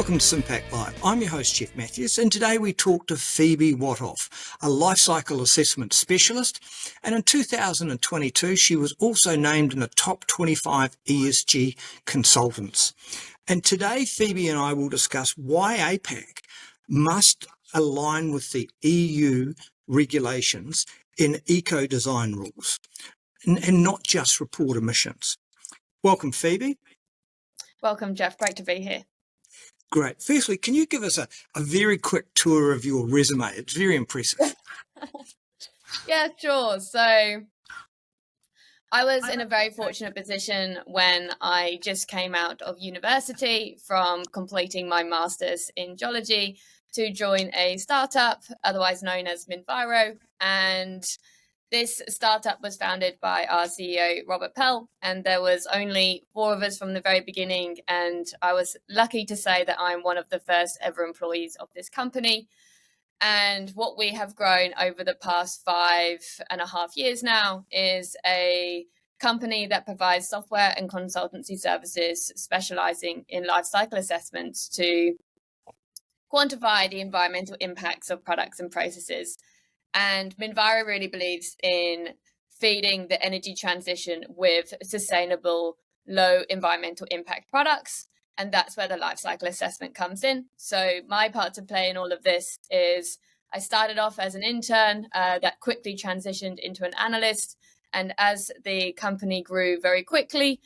Welcome to SIM-PAC Live. I'm your host, Jeff Matthews, and today we talk to Phoebe Whatoff, a life cycle assessment specialist. And in 2022, she was also named in the top 25 ESG consultants. And today, Phoebe and I will discuss why APAC must align with the EU regulations in eco-design rules and not just report emissions. Welcome, Phoebe. Welcome, Jeff. Great to be here. Great. Firstly, can you give us a very quick tour of your resume? It's very impressive. Yeah, sure. So I was in a very fortunate position when I just came out of university from completing my master's in geology to join a startup, otherwise known as Minviro. And this startup was founded by our CEO, Robert Pell, and there was only 4 of us from the very beginning. And I was lucky to say that I'm one of the first ever employees of this company. And what we have grown over the past 5.5 years now is a company that provides software and consultancy services specializing in life cycle assessments to quantify the environmental impacts of products and processes. And Minviro really believes in feeding the energy transition with sustainable, low environmental impact products. And that's where the life cycle assessment comes in. So my part to play in all of this is I started off as an intern that quickly transitioned into an analyst. And as the company grew very quickly,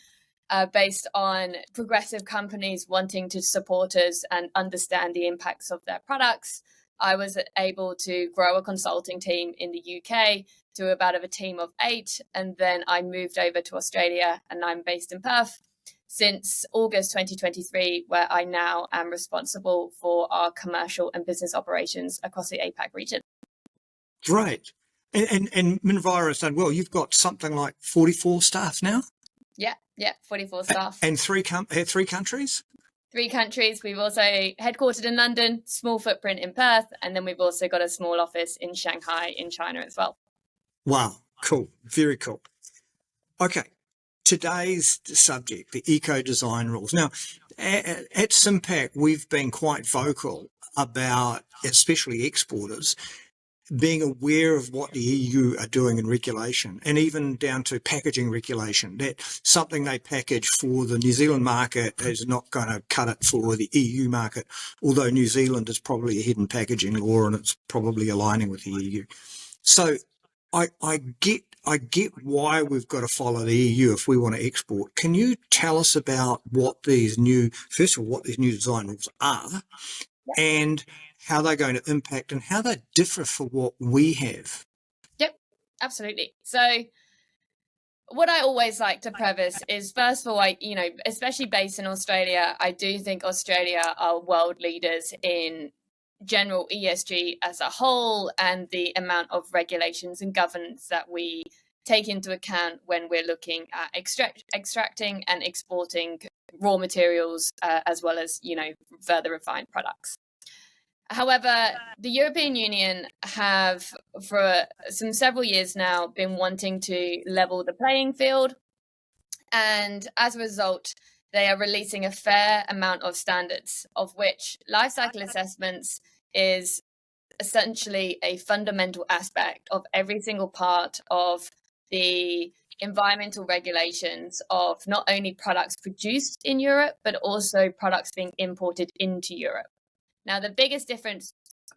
based on progressive companies wanting to support us and understand the impacts of their products, I was able to grow a consulting team in the UK to about a team of 8. And then I moved over to Australia and I'm based in Perth since August 2023, where I now am responsible for our commercial and business operations across the APAC region. Great. And Minviro has done well. You've got something like 44 staff now? Yeah, 44 staff. And three countries? 3 countries. We've also headquartered in London, small footprint in Perth, and then we've also got a small office in Shanghai in China as well. Wow, cool. Very cool. Okay, today's subject, the eco-design rules. Now, at SIM-PAC, we've been quite vocal about, especially exporters, being aware of what the EU are doing in regulation, and even down to packaging regulation, that something they package for the New Zealand market is not going to cut it for the EU market, although New Zealand is probably ahead in packaging law and it's probably aligning with the EU. So I get why we've got to follow the EU if we want to export. Can you tell us about what these new design rules are and how they're going to impact and how they differ for what we have? Yep, absolutely. So what I always like to preface is, first of all, especially based in Australia, I do think Australia are world leaders in general ESG as a whole and the amount of regulations and governance that we take into account when we're looking at extracting and exporting raw materials as well as, further refined products. However, the European Union have, for several years now, been wanting to level the playing field. And as a result, they are releasing a fair amount of standards, of which life cycle assessments is essentially a fundamental aspect of every single part of the environmental regulations of not only products produced in Europe, but also products being imported into Europe. Now, the biggest difference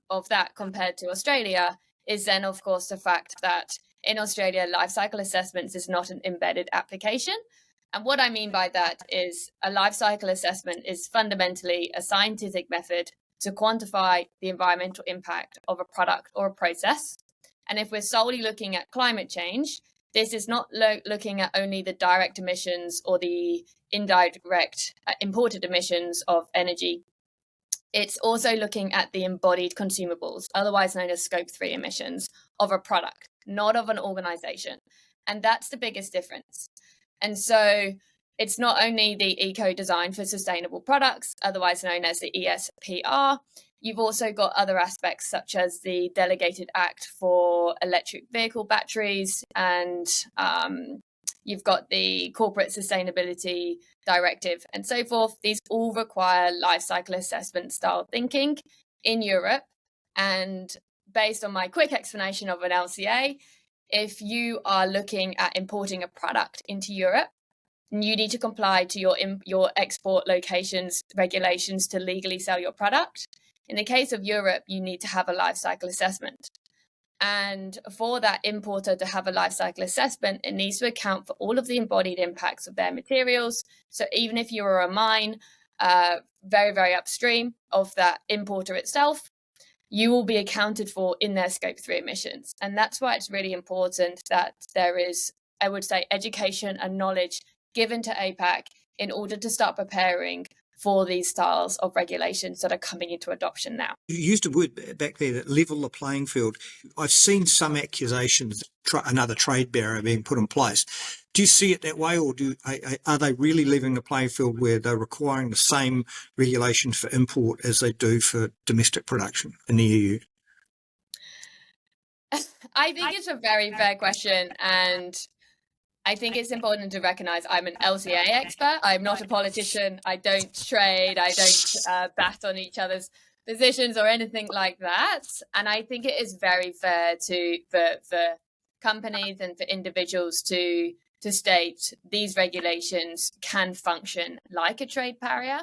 of that compared to Australia is then, of course, the fact that in Australia, life cycle assessments is not an embedded application. And what I mean by that is a life cycle assessment is fundamentally a scientific method to quantify the environmental impact of a product or a process. And if we're solely looking at climate change, this is not looking at only the direct emissions or the indirect imported emissions of energy. It's also looking at the embodied consumables, otherwise known as Scope 3 emissions of a product, not of an organization. And that's the biggest difference. And so it's not only the eco-design for sustainable products, otherwise known as the ESPR. You've also got other aspects such as the Delegated Act for electric vehicle batteries and you've got the Corporate Sustainability Directive and so forth. These all require life cycle assessment style thinking in Europe. And based on my quick explanation of an LCA, if you are looking at importing a product into Europe, you need to comply to your export locations regulations to legally sell your product. In the case of Europe, you need to have a life cycle assessment. And for that importer to have a life cycle assessment, it needs to account for all of the embodied impacts of their materials. So even if you are a mine very, very upstream of that importer itself, you will be accounted for in their scope 3 emissions. And that's why it's really important that there is, I would say, education and knowledge given to APAC in order to start preparing for these styles of regulations that are coming into adoption now. You used a word back there that level the playing field. I've seen some accusations that another trade barrier being put in place. Do you see it that way, or are they really leveling the playing field where they're requiring the same regulations for import as they do for domestic production in the EU? I think it's a very fair question, and I think it's important to recognize I'm an LCA expert. I'm not a politician. I don't trade. I don't bat on each other's positions or anything like that. And I think it is very fair for companies and for individuals to state these regulations can function like a trade barrier.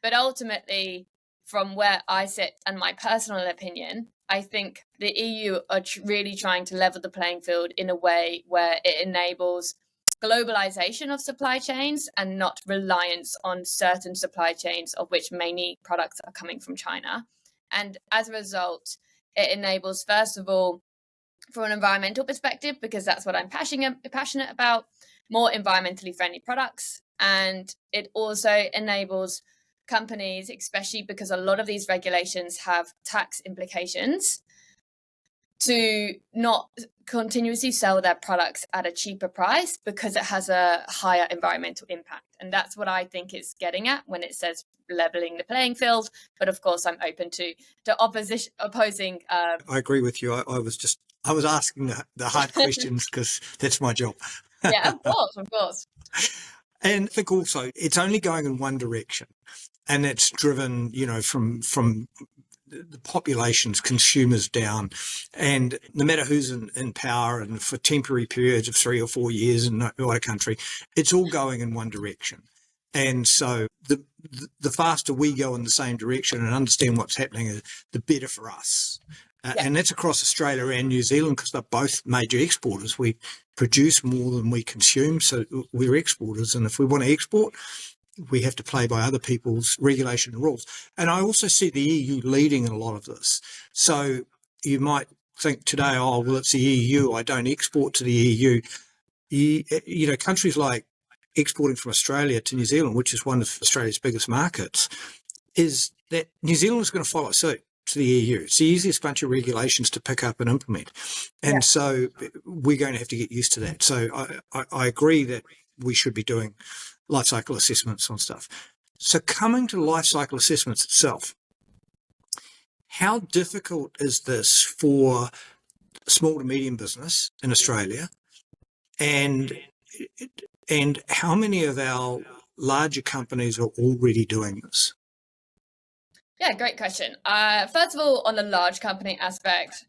But ultimately, from where I sit and my personal opinion, I think the EU are really trying to level the playing field in a way where it enables globalization of supply chains and not reliance on certain supply chains, of which many products are coming from China. And as a result, it enables, first of all, from an environmental perspective, because that's what I'm passionate about, more environmentally friendly products. And it also enables companies, especially because a lot of these regulations have tax implications, to not continuously sell their products at a cheaper price because it has a higher environmental impact. And that's what I think it's getting at when it says leveling the playing field. But of course, I'm open to opposing. I agree with you. I was asking the hard questions because that's my job. Yeah, of course. And I think also it's only going in one direction, and it's driven, from the population's consumers down, and no matter who's in power and for temporary periods of 3 or 4 years in a country, it's all going in one direction. And so the faster we go in the same direction and understand what's happening, the better for us. And that's across Australia and New Zealand, because they're both major exporters. We produce more than we consume, so we're exporters. And if we want to export, we have to play by other people's regulation and rules. And I also see the EU leading in a lot of this. So you might think today, oh, well, it's the EU, I don't export to the EU. Countries like exporting from Australia to New Zealand, which is one of Australia's biggest markets, is that New Zealand is going to follow suit to the EU. It's the easiest bunch of regulations to pick up and implement. And so we're going to have to get used to that. So I agree that we should be doing life cycle assessments on stuff. So coming to life cycle assessments itself, how difficult is this for small to medium business in Australia? And how many of our larger companies are already doing this? Yeah, great question. First of all, on the large company aspect,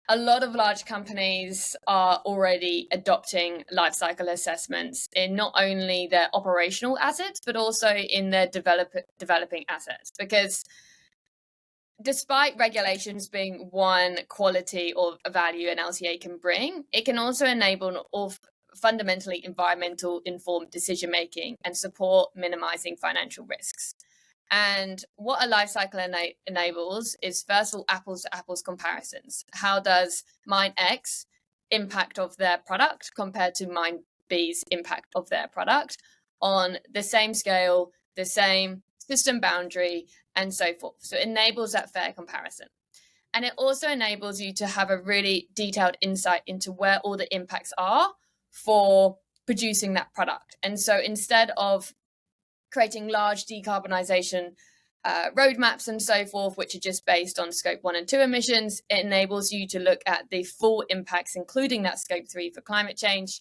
a lot of large companies are already adopting life cycle assessments in not only their operational assets, but also in their developing assets. Because despite regulations being one quality or value an LCA can bring, it can also enable fundamentally environmental informed decision making and support minimizing financial risks. And what a life cycle enables is, first of all, apples to apples comparisons. How does mine X impact of their product compared to mine B's impact of their product on the same scale, the same system boundary, and so forth. So it enables that fair comparison. And it also enables you to have a really detailed insight into where all the impacts are for producing that product. And so instead of creating large decarbonisation roadmaps and so forth, which are just based on scope 1 and 2 emissions, it enables you to look at the full impacts, including that scope 3 for climate change,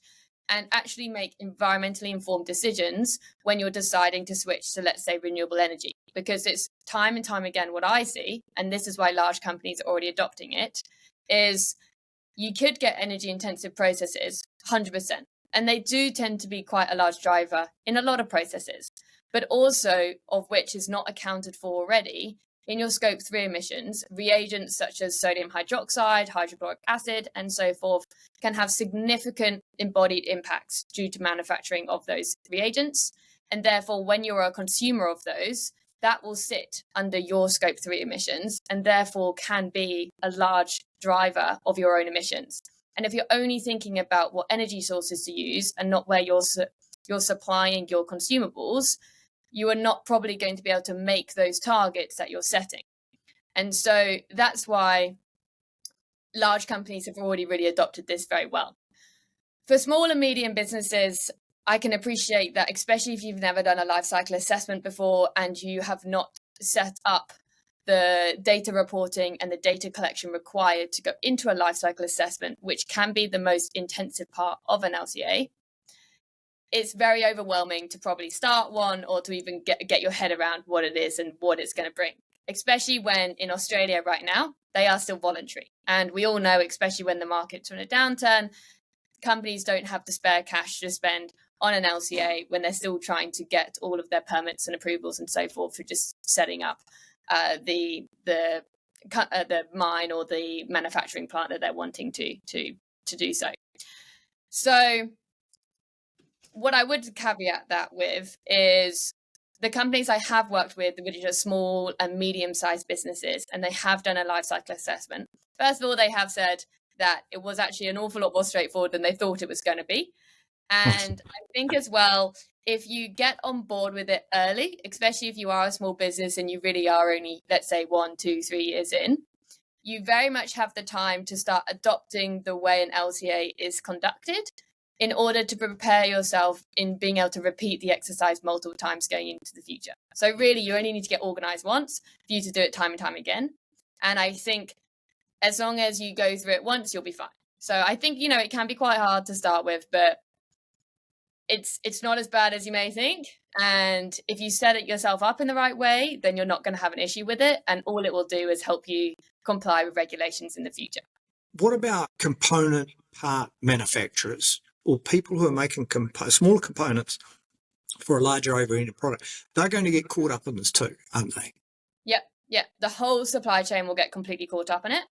and actually make environmentally informed decisions when you're deciding to switch to, let's say, renewable energy. Because it's time and time again what I see, and this is why large companies are already adopting it, is you could get energy intensive processes 100%. And they do tend to be quite a large driver in a lot of processes, but also of which is not accounted for already in your scope 3 emissions. Reagents such as sodium hydroxide, hydrochloric acid, and so forth can have significant embodied impacts due to manufacturing of those reagents. And therefore, when you're a consumer of those, that will sit under your scope 3 emissions and therefore can be a large driver of your own emissions. And if you're only thinking about what energy sources to use and not where you're supplying your consumables, you are not probably going to be able to make those targets that you're setting. And so that's why large companies have already really adopted this very well. For small and medium businesses, I can appreciate that, especially if you've never done a life cycle assessment before and you have not set up the data reporting and the data collection required to go into a life cycle assessment, which can be the most intensive part of an LCA. It's very overwhelming to probably start one or to even get your head around what it is and what it's going to bring, especially when in Australia right now, they are still voluntary. And we all know, especially when the market's on a downturn, companies don't have the spare cash to spend on an LCA when they're still trying to get all of their permits and approvals and so forth for just setting up the mine or the manufacturing plant that they're wanting to do so. So what I would caveat that with is the companies I have worked with, which are small and medium-sized businesses, and they have done a life cycle assessment. First of all, they have said that it was actually an awful lot more straightforward than they thought it was going to be. And I think as well, if you get on board with it early, especially if you are a small business and you really are only, let's say, 1, 2, 3 years in, you very much have the time to start adopting the way an LCA is conducted in order to prepare yourself in being able to repeat the exercise multiple times going into the future. So really, you only need to get organized once for you to do it time and time again. And I think as long as you go through it once, you'll be fine. So I think, it can be quite hard to start with, but it's not as bad as you may think. And if you set it yourself up in the right way, then you're not going to have an issue with it. And all it will do is help you comply with regulations in the future. What about component part manufacturers or people who are making smaller components for a larger over-ended product? They're going to get caught up in this too, aren't they? Yeah. The whole supply chain will get completely caught up in it.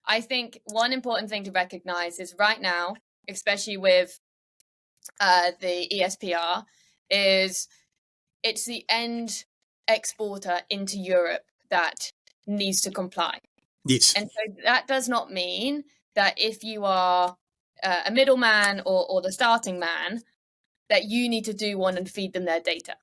I think one important thing to recognize is right now, especially with the ESPR, is it's the end exporter into Europe that needs to comply. Yes. And so that does not mean that if you are a middleman or the starting man, that you need to do one and feed them their data.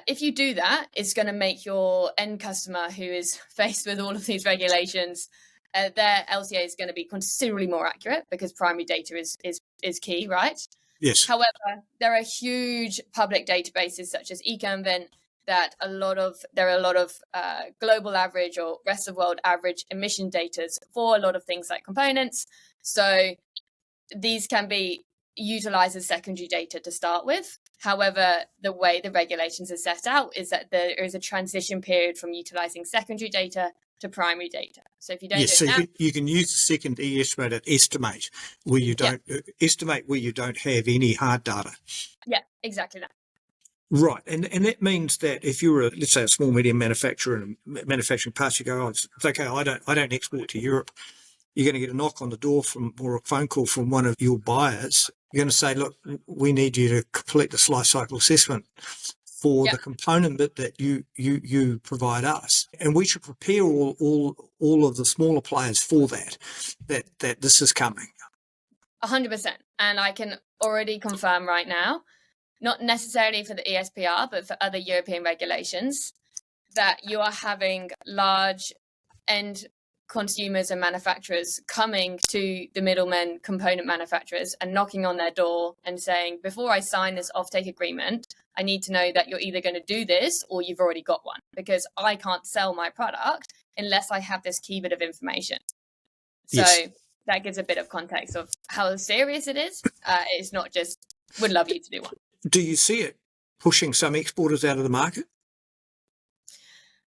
If you do that, it's going to make your end customer who is faced with all of these regulations, their LCA is going to be considerably more accurate because primary data is key, right? Yes. However, there are huge public databases such as EcoInvent that there are a lot of global average or rest of world average emission data for a lot of things like components. So these can be utilized as secondary data to start with. However, the way the regulations are set out is that there is a transition period from utilizing secondary data to primary data. So if you don't do it now, you can use the second estimate where you don't estimate where you don't have any hard data. Yeah, exactly that. Right, and that means that if you're let's say a small medium manufacturer and manufacturing parts, you go, it's okay, I don't export to Europe. You're going to get a knock on the door or a phone call from one of your buyers. You're going to say, look, we need you to complete this life cycle assessment for the component bit that you provide us, and we should prepare all of the smaller players for that this is coming. 100%, and I can already confirm right now, not necessarily for the ESPR, but for other European regulations, that you are having large end consumers and manufacturers coming to the middlemen component manufacturers and knocking on their door and saying, before I sign this offtake agreement, I need to know that you're either going to do this or you've already got one, because I can't sell my product unless I have this key bit of information. So that gives a bit of context of how serious it is. It's not just, would love you to do one. Do you see it pushing some exporters out of the market?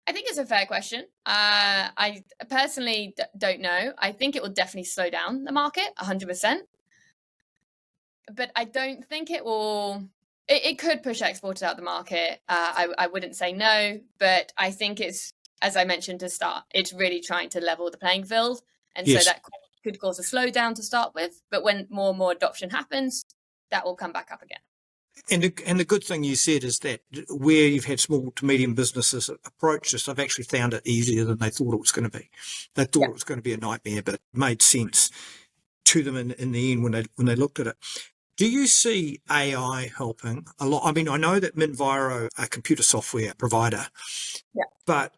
I think it's a fair question. I personally don't know. I think it will definitely slow down the market 100%. But I don't think it will. It could push exporters out of the market. I wouldn't say no, but I think it's, as I mentioned to start, it's really trying to level the playing field. And Yes. so that could cause a slowdown to start with. But when more and more adoption happens, that will come back up again. And the good thing you said is that where you've had small to medium businesses approach this, I've actually found it easier than they thought it was going to be. They thought it was going to be a nightmare, but it made sense to them in the end when they looked at it. Do you see AI helping a lot? I mean, I know that Minviro, a computer software provider, but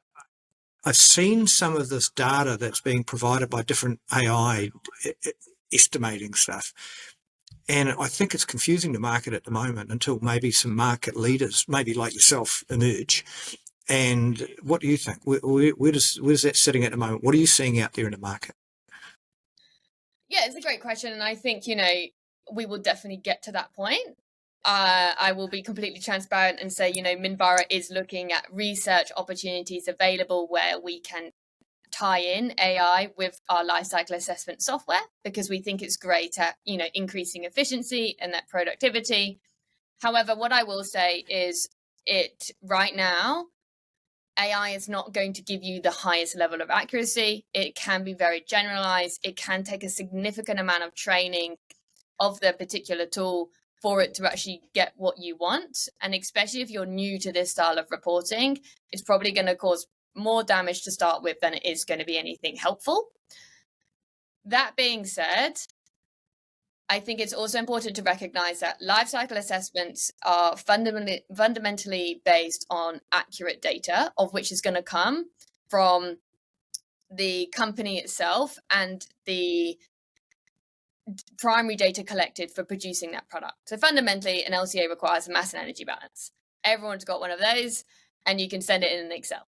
I've seen some of this data that's being provided by different AI estimating stuff. And I think it's confusing the market at the moment until maybe some market leaders, maybe like yourself, emerge. And what do you think? Where's that sitting at the moment? What are you seeing out there in the market? Yeah, it's a great question. And I think, we will definitely get to that point. I will be completely transparent and say, Minviro is looking at research opportunities available where we can tie in AI with our lifecycle assessment software, because we think it's great at, increasing efficiency and that productivity. However, what I will say is right now, AI is not going to give you the highest level of accuracy. It can be very generalized. It can take a significant amount of training of the particular tool for it to actually get what you want. And especially if you're new to this style of reporting, it's probably going to cause more damage to start with than it is going to be anything helpful. That being said, I think it's also important to recognize that lifecycle assessments are fundamentally based on accurate data, of which is going to come from the company itself and the primary data collected for producing that product. So fundamentally, an LCA requires a mass and energy balance. Everyone's got one of those, and you can send it in an Excel.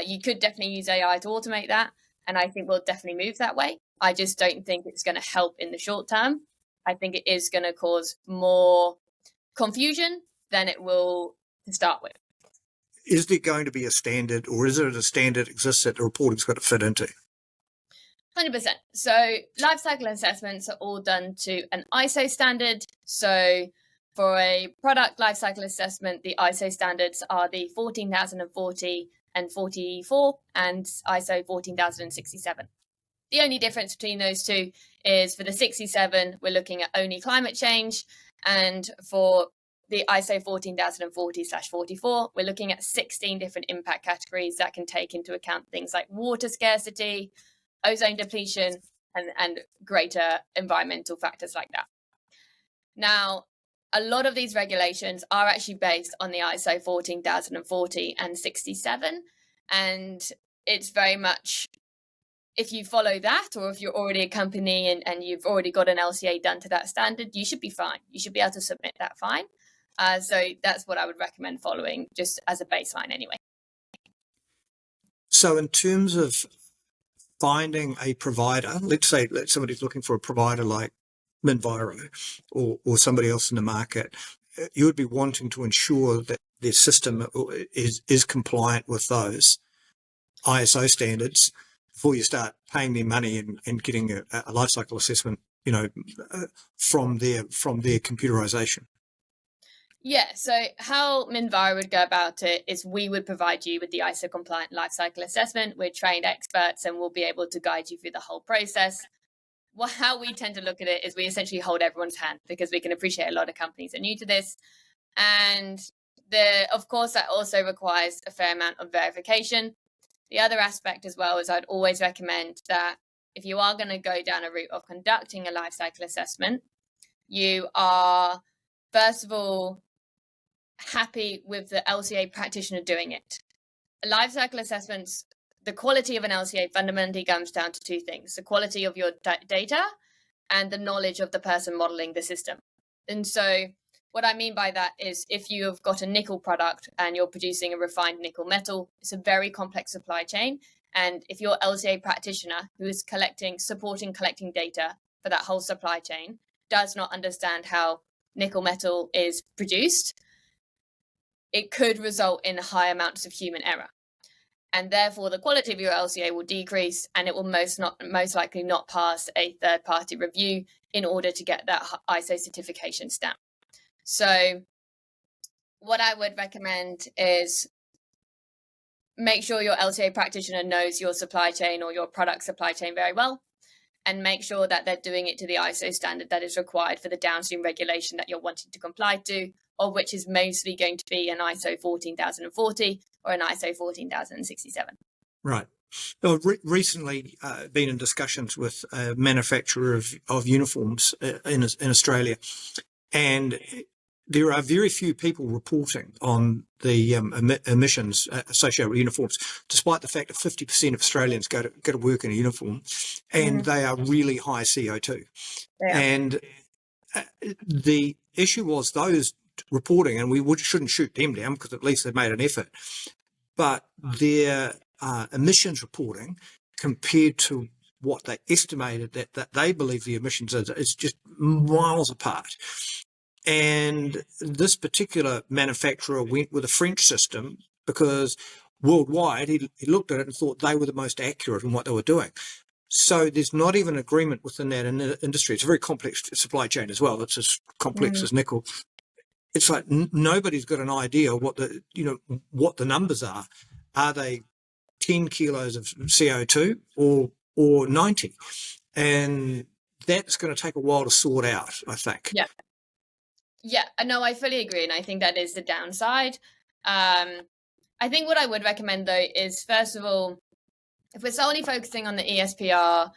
You could definitely use AI to automate that, and I think we'll definitely move that way. I just don't think it's going to help in the short term. I think it is going to cause more confusion than it will to start with. Is there going to be a standard, or is it a standard exists that the reporting's got to fit into? 100%. So lifecycle assessments are all done to an ISO standard. So for a product lifecycle assessment, the ISO standards are the 14040 and 44 and ISO 14067. The only difference between those two is for the 67, we're looking at only climate change. And for the ISO 14040/44, we're looking at 16 different impact categories that can take into account things like water scarcity, ozone depletion, and greater environmental factors like that. Now, a lot of these regulations are actually based on the ISO 14040 and 67. And it's very much, if you follow that, or if you're already a company and you've already got an LCA done to that standard, you should be fine. You should be able to submit that fine. So that's what I would recommend following, just as a baseline anyway. So in terms of finding a provider, let's say somebody's looking for a provider like Minviro or somebody else in the market, you would be wanting to ensure that their system is compliant with those ISO standards before you start paying them money and getting a life cycle assessment, from their computerization. Yeah, so how Minviro would go about it is we would provide you with the ISO compliant lifecycle assessment. We're trained experts and we'll be able to guide you through the whole process. Well, how we tend to look at it is we essentially hold everyone's hand, because we can appreciate a lot of companies are new to this. And of course, that also requires a fair amount of verification. The other aspect as well is I'd always recommend that if you are going to go down a route of conducting a lifecycle assessment, you are, first of all, happy with the LCA practitioner doing it. Lifecycle assessments, the quality of an LCA fundamentally comes down to two things: the quality of your data and the knowledge of the person modeling the system. And so what I mean by that is, if you have got a nickel product and you're producing a refined nickel metal, it's a very complex supply chain, And if your LCA practitioner who is supporting collecting data for that whole supply chain does not understand how nickel metal is produced, it could result in high amounts of human error. And therefore the quality of your LCA will decrease, and it will most likely not pass a third-party review in order to get that ISO certification stamp. So what I would recommend is make sure your LCA practitioner knows your supply chain or your product supply chain very well, and make sure that they're doing it to the ISO standard that is required for the downstream regulation that you're wanting to comply to, or which is mostly going to be an ISO 14040 or an ISO 14067. Right. Well, recently been in discussions with a manufacturer of uniforms in Australia, and there are very few people reporting on the emissions associated with uniforms, despite the fact that 50% of Australians go to work in a uniform, and they are really high CO2. And the issue was those reporting, and we shouldn't shoot them down because at least they've made an effort, but their emissions reporting compared to what they estimated that they believe the emissions is just miles apart. And this particular manufacturer went with a French system because worldwide he looked at it and thought they were the most accurate in what they were doing. So there's not even agreement within that industry. It's a very complex supply chain as well. It's as complex as nickel. It's like nobody's got an idea what the numbers are. Are they 10 kilos of CO2 or 90? And that's going to take a while to sort out, I think. Yeah, no, I fully agree. And I think that is the downside. I think what I would recommend, though, is, first of all, if we're solely focusing on the ESPR,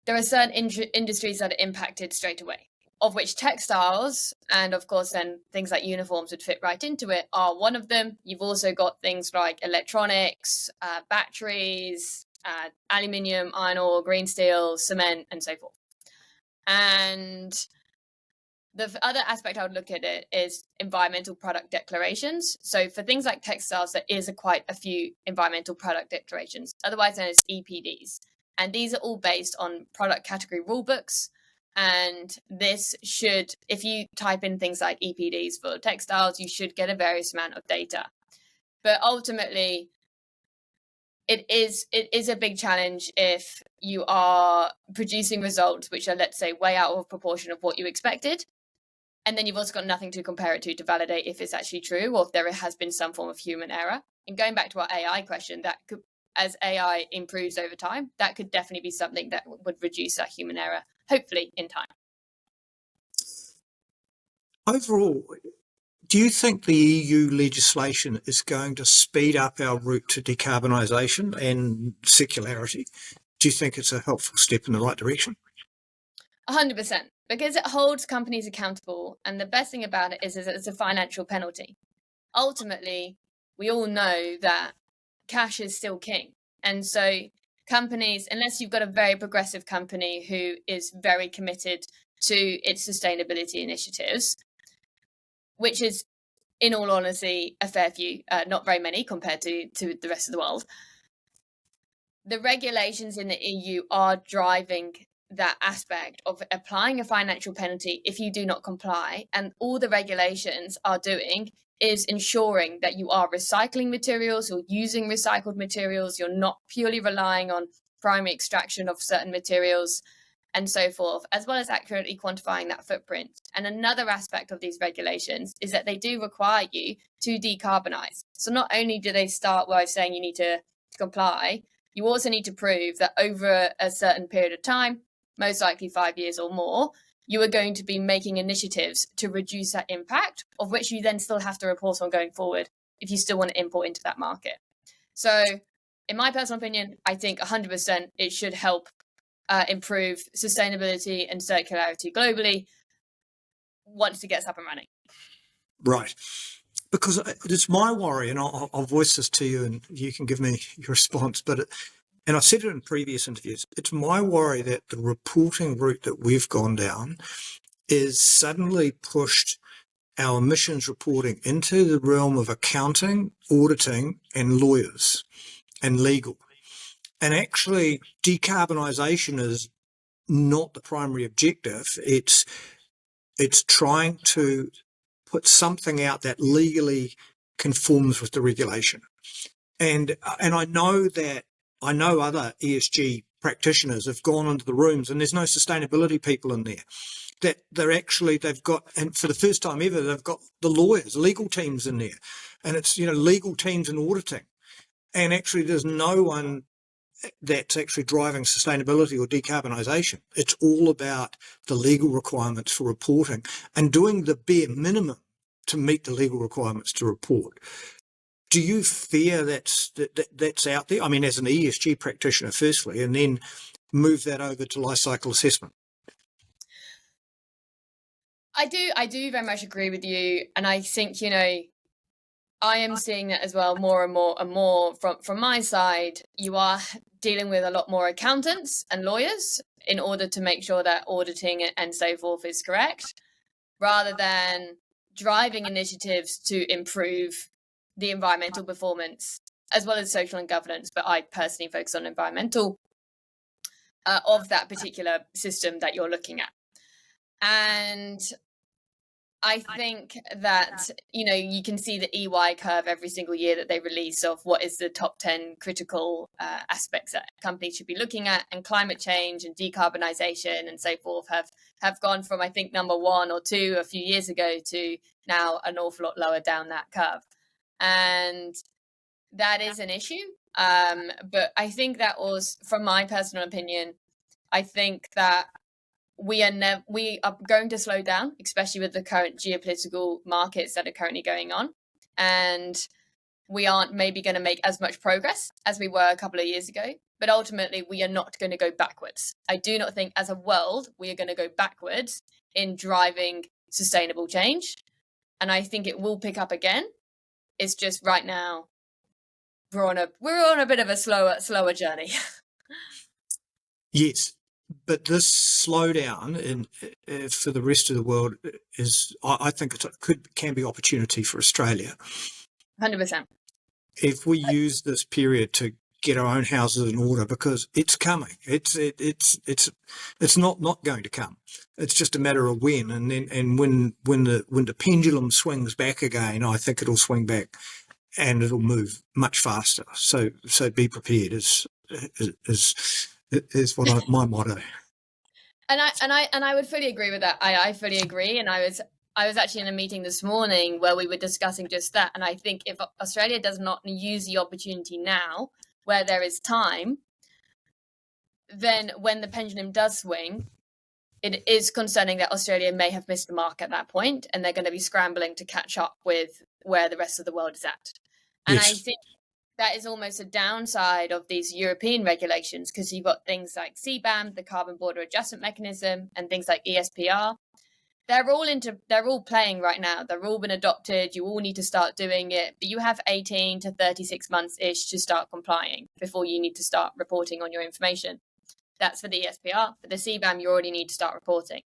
there are certain industries that are impacted straight away, of which textiles and, of course, then things like uniforms would fit right into it, are one of them. You've also got things like electronics, batteries, aluminium, iron ore, green steel, cement, and so forth. And the other aspect I would look at it is environmental product declarations. So for things like textiles, there is quite a few environmental product declarations, otherwise known as EPDs. And these are all based on product category rulebooks. And this should, if you type in things like EPDs for textiles, you should get a various amount of data. But ultimately, it is a big challenge if you are producing results which are, let's say, way out of proportion of what you expected. And then you've also got nothing to compare it to validate if it's actually true or if there has been some form of human error. And going back to our AI question, that could, as AI improves over time, that could definitely be something that would reduce that human error, hopefully in time. Overall, do you think the EU legislation is going to speed up our route to decarbonisation and circularity? Do you think it's a helpful step in the right direction? 100%, because it holds companies accountable. And the best thing about it is it's a financial penalty. Ultimately, we all know that cash is still king. And so companies, unless you've got a very progressive company who is very committed to its sustainability initiatives, which is, in all honesty, a fair few, not very many compared to the rest of the world, the regulations in the EU are driving that aspect of applying a financial penalty if you do not comply. And all the regulations are doing is ensuring that you are recycling materials, you're using recycled materials, you're not purely relying on primary extraction of certain materials and so forth, as well as accurately quantifying that footprint. And another aspect of these regulations is that they do require you to decarbonize. So not only do they start by saying you need to comply, you also need to prove that over a certain period of time, most likely 5 years or more, you are going to be making initiatives to reduce that impact, of which you then still have to report on going forward if you still want to import into that market. So in my personal opinion, I think 100% it should help improve sustainability and circularity globally once it gets up and running. Right. Because it's my worry, and I'll voice this to you and you can give me your response, and I said it in previous interviews, it's my worry that the reporting route that we've gone down is suddenly pushed our emissions reporting into the realm of accounting, auditing, and lawyers and legal. And actually, decarbonisation is not the primary objective. It's trying to put something out that legally conforms with the regulation. And I know other ESG practitioners have gone into the rooms, and there's no sustainability people in there. That they've got, and for the first time ever, they've got the lawyers, legal teams in there, and it's legal teams and auditing, and actually there's no one that's actually driving sustainability or decarbonisation. It's all about the legal requirements for reporting and doing the bare minimum to meet the legal requirements to report. Do you fear that's out there? I mean, as an ESG practitioner, firstly, and then move that over to life cycle assessment. I do very much agree with you, and I think I am seeing that as well more and more from my side. You are dealing with a lot more accountants and lawyers in order to make sure that auditing and so forth is correct, rather than driving initiatives to improve the environmental performance as well as social and governance. But I personally focus on environmental of that particular system that you're looking at. And I think that, you can see the EY curve every single year that they release of what is the top 10 critical aspects that companies should be looking at, and climate change and decarbonisation and so forth have gone from, I think, number 1 or 2 a few years ago to now an awful lot lower down that curve. And that is an issue. But I think that was, from my personal opinion, I think that we are going to slow down, especially with the current geopolitical markets that are currently going on. And we aren't maybe going to make as much progress as we were a couple of years ago. But ultimately, we are not going to go backwards. I do not think as a world, we are going to go backwards in driving sustainable change. And I think it will pick up again. It's just right now, we're on a bit of a slower journey. Yes. But this slowdown for the rest of the world is, I think, can be opportunity for Australia. 100%. If we use this period to get our own houses in order, because it's coming. It's not going to come. It's just a matter of when, and when the pendulum swings back again, I think it'll swing back, and it'll move much faster. So be prepared is what my motto. And I would fully agree with that. I fully agree. And I was actually in a meeting this morning where we were discussing just that. And I think if Australia does not use the opportunity now, where there is time, then when the pendulum does swing, it is concerning that Australia may have missed the mark at that point, and they're going to be scrambling to catch up with where the rest of the world is at. And yes. I think that is almost a downside of these European regulations, because you've got things like CBAM, the Carbon Border Adjustment Mechanism, and things like ESPR. They're all playing right now. They've all been adopted. You all need to start doing it, but you have 18 to 36 months-ish to start complying before you need to start reporting on your information. That's for the ESPR. For the CBAM, you already need to start reporting.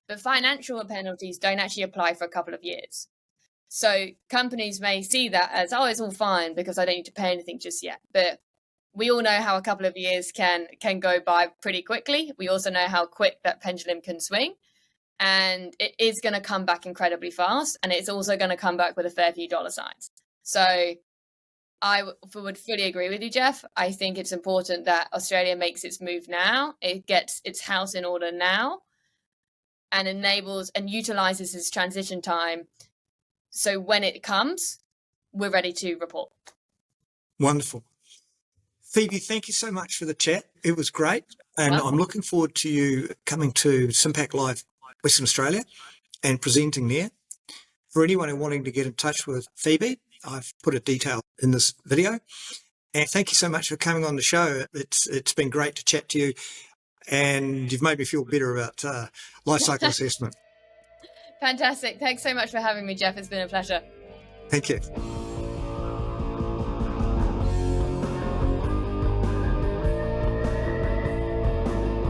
But financial penalties don't actually apply for a couple of years. So companies may see that as, oh, it's all fine because I don't need to pay anything just yet. But we all know how a couple of years can go by pretty quickly. We also know how quick that pendulum can swing. And it is going to come back incredibly fast. And it's also going to come back with a fair few dollar signs. So I would fully agree with you, Jeff. I think it's important that Australia makes its move now. It gets its house in order now and enables and utilizes its transition time. So when it comes, we're ready to report. Wonderful. Phoebe, thank you so much for the chat. It was great. And I'm looking forward to you coming to SIM-PAC Live Western Australia and presenting there. For anyone wanting to get in touch with Phoebe, I've put a detail in this video. And thank you so much for coming on the show. It's been great to chat to you, and you've made me feel better about life cycle assessment. Fantastic. Thanks so much for having me, Jeff. It's been a pleasure. Thank you.